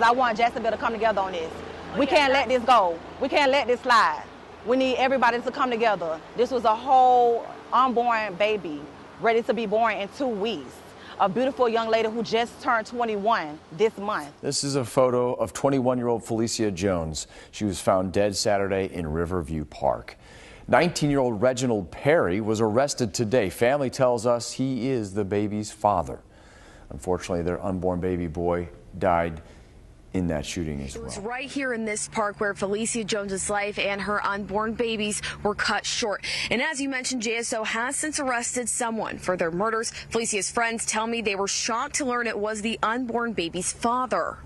I want Jacksonville to come together on this. We can't let this go. We can't let this slide. We need everybody to come together. This was a whole unborn baby ready to be born in 2 weeks. A beautiful young lady who just turned 21 this month. This is a photo of 21-year-old Felicia Jones. She was found dead Saturday in Riverview Park. 19-year-old Reginald Perry was arrested today. Family tells us he is the baby's father. Unfortunately, their unborn baby boy died in that shooting as well. It was right here in this park where Felicia Jones's life and her unborn babies were cut short. And as you mentioned, JSO has since arrested someone for their murders. Felicia's friends tell me they were shocked to learn it was the unborn baby's father.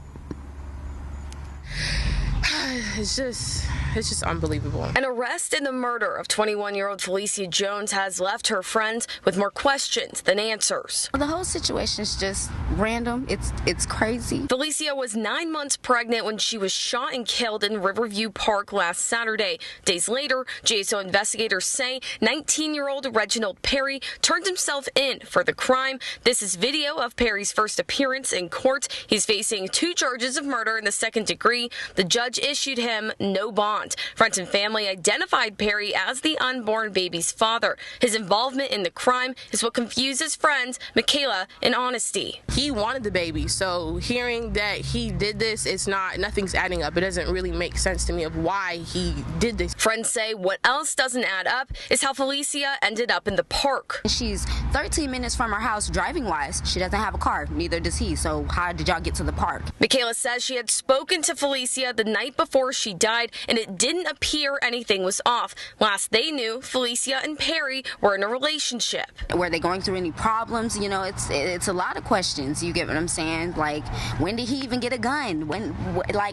It's just unbelievable. An arrest in the murder of 21-year-old Felicia Jones has left her friends with more questions than answers. The whole situation is just random. It's crazy. Felicia was 9 months pregnant when she was shot and killed in Riverview Park last Saturday. Days later, JSO investigators say 19-year-old Reginald Perry turned himself in for the crime. This is video of Perry's first appearance in court. He's facing 2 charges of murder in the 2nd degree. The judge issued him no bond. Friends and family identified Perry as the unborn baby's father. His involvement in the crime is what confuses friends Michaela and Honesty. He wanted the baby, so hearing that he did this, nothing's adding up. It doesn't really make sense to me of why he did this. Friends say what else doesn't add up is how Felicia ended up in the park. She's 13 minutes from her house driving-wise. She doesn't have a car, neither does he, so how did y'all get to the park? Michaela says she had spoken to Felicia the night before she died, and it didn't appear anything was off. Last they knew, Felicia and Perry were in a relationship. Were they going through any problems? You know, it's a lot of questions. You get what I'm saying? Like, when did he even get a gun?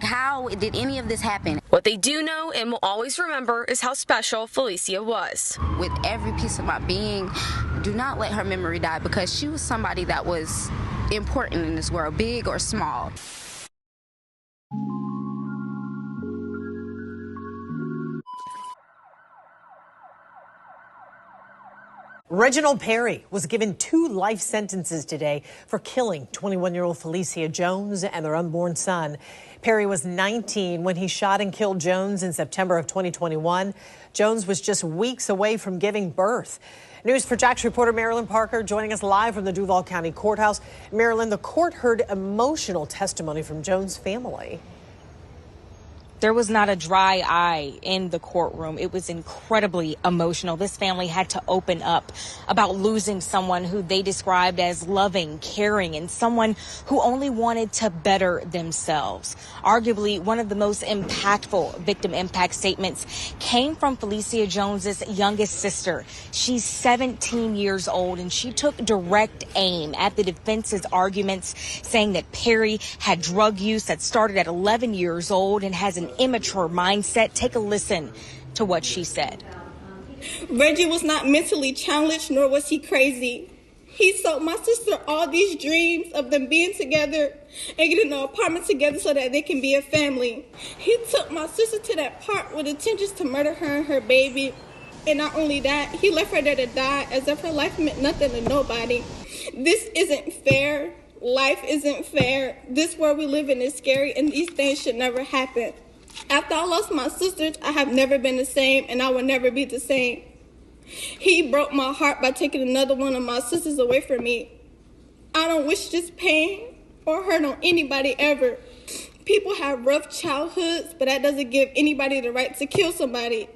How did any of this happen? What they do know and will always remember is how special Felicia was. With every piece of my being, do not let her memory die, because she was somebody that was important in this world, big or small. Reginald Perry was given 2 life sentences today for killing 21-year-old Felicia Jones and their unborn son. Perry was 19 when he shot and killed Jones in September of 2021. Jones was just weeks away from giving birth. News for Jax reporter Marilyn Parker joining us live from the Duval County Courthouse. Marilyn, the court heard emotional testimony from Jones' family. There was not a dry eye in the courtroom. It was incredibly emotional. This family had to open up about losing someone who they described as loving, caring, and someone who only wanted to better themselves. Arguably, one of the most impactful victim impact statements came from Felicia Jones's youngest sister. She's 17 years old, and she took direct aim at the defense's arguments, saying that Perry had drug use that started at 11 years old and has an immature mindset. Take a listen to what she said. Reggie was not mentally challenged, nor was he crazy. He sold my sister all these dreams of them being together and getting an apartment together so that they can be a family. He took my sister to that park with intentions to murder her and her baby. And not only that, he left her there to die as if her life meant nothing to nobody. This isn't fair. Life isn't fair. This world we live in is scary, and these things should never happen. After I lost my sisters, I have never been the same, and I will never be the same. He broke my heart by taking another one of my sisters away from me. I don't wish this pain or hurt on anybody ever. People have rough childhoods, but that doesn't give anybody the right to kill somebody.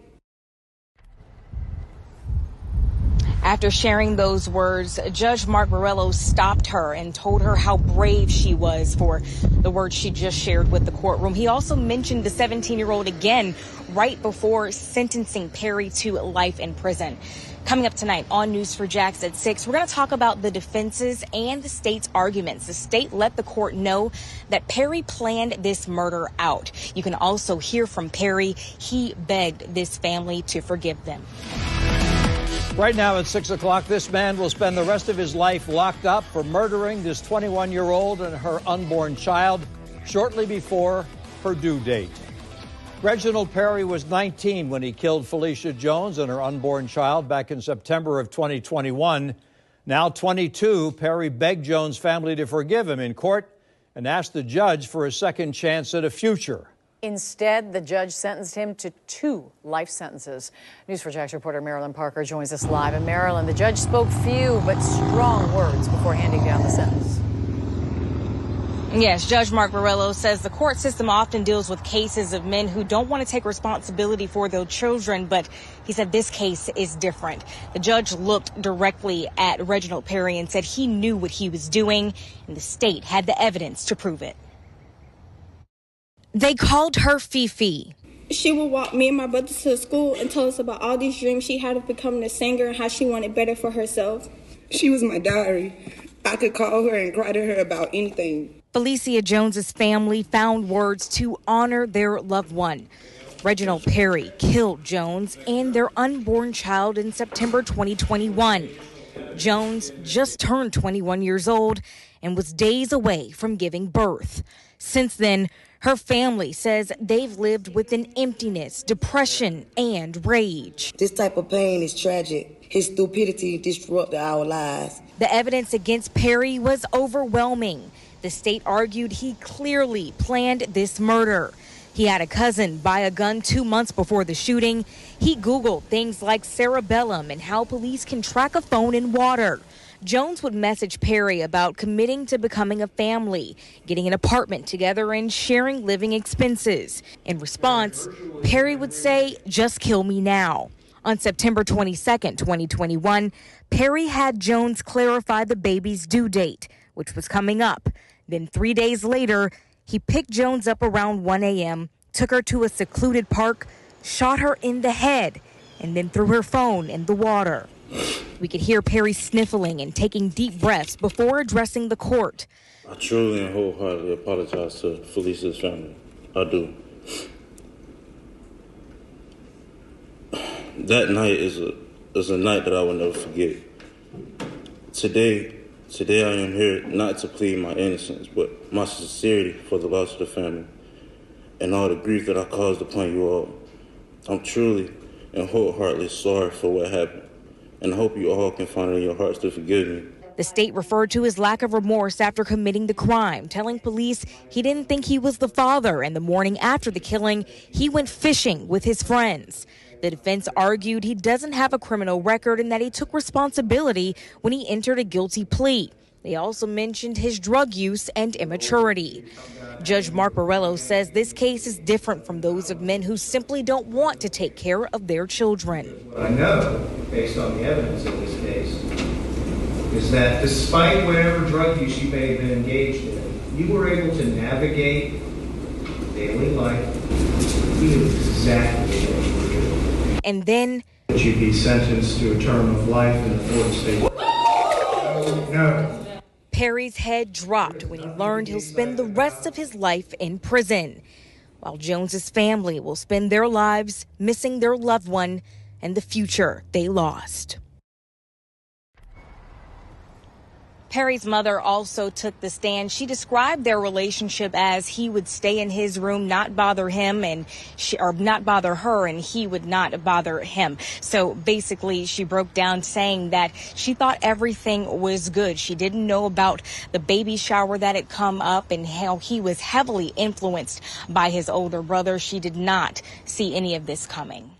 After sharing those words, Judge Mark Morello stopped her and told her how brave she was for the words she just shared with the courtroom. He also mentioned the 17-year-old again right before sentencing Perry to life in prison. Coming up tonight on News for Jax at 6, we're going to talk about the defense's and the state's arguments. The state let the court know that Perry planned this murder out. You can also hear from Perry. He begged this family to forgive them. Right now at 6 o'clock, this man will spend the rest of his life locked up for murdering this 21-year-old and her unborn child shortly before her due date. Reginald Perry was 19 when he killed Felicia Jones and her unborn child back in September of 2021. Now 22, Perry begged Jones' family to forgive him in court and asked the judge for a second chance at a future. Instead, the judge sentenced him to 2 life sentences. News4Jax reporter Marilyn Parker joins us live. In Maryland, the judge spoke few but strong words before handing down the sentence. Yes, Judge Mark Borrello says the court system often deals with cases of men who don't want to take responsibility for their children, but he said this case is different. The judge looked directly at Reginald Perry and said he knew what he was doing, and the state had the evidence to prove it. They called her Fifi. She would walk me and my brother to school and tell us about all these dreams she had of becoming a singer and how she wanted better for herself. She was my diary. I could call her and cry to her about anything. Felicia Jones's family found words to honor their loved one. Reginald Perry killed Jones and their unborn child in September 2021. Jones just turned 21 years old and was days away from giving birth. Since then, her family says they've lived with an emptiness, depression, and rage. This type of pain is tragic. His stupidity disrupted our lives. The evidence against Perry was overwhelming. The state argued he clearly planned this murder. He had a cousin buy a gun 2 months before the shooting. He Googled things like cerebellum and how police can track a phone in water. Jones would message Perry about committing to becoming a family, getting an apartment together, and sharing living expenses. In response, Perry would say, "Just kill me now." On September 22nd, 2021, Perry had Jones clarify the baby's due date, which was coming up. Then 3 days later, he picked Jones up around 1 a.m., took her to a secluded park, shot her in the head, and then threw her phone in the water. We could hear Perry sniffling and taking deep breaths before addressing the court. I truly and wholeheartedly apologize to Felicia's family. I do. That night is a night that I will never forget. Today I am here not to plead my innocence, but my sincerity for the loss of the family and all the grief that I caused upon you all. I'm truly and wholeheartedly sorry for what happened, and I hope you all can find it in your hearts to forgive me. The state referred to his lack of remorse after committing the crime, telling police he didn't think he was the father, and the morning after the killing, he went fishing with his friends. The defense argued he doesn't have a criminal record and that he took responsibility when he entered a guilty plea. They also mentioned his drug use and immaturity. Judge Mark Borrello says this case is different from those of men who simply don't want to take care of their children. What I know, based on the evidence of this case, is that despite whatever drug use you may have been engaged in, you were able to navigate daily life. You knew exactly what you were doing. And then you'd be sentenced to a term of life in the fourth state. No. Perry's head dropped when he learned he'll spend the rest of his life in prison, while Jones's family will spend their lives missing their loved one and the future they lost. Perry's mother also took the stand. She described their relationship as he would stay in his room, not bother him, or not bother her, and he would not bother him. So basically, she broke down saying that she thought everything was good. She didn't know about the baby shower that had come up and how he was heavily influenced by his older brother. She did not see any of this coming.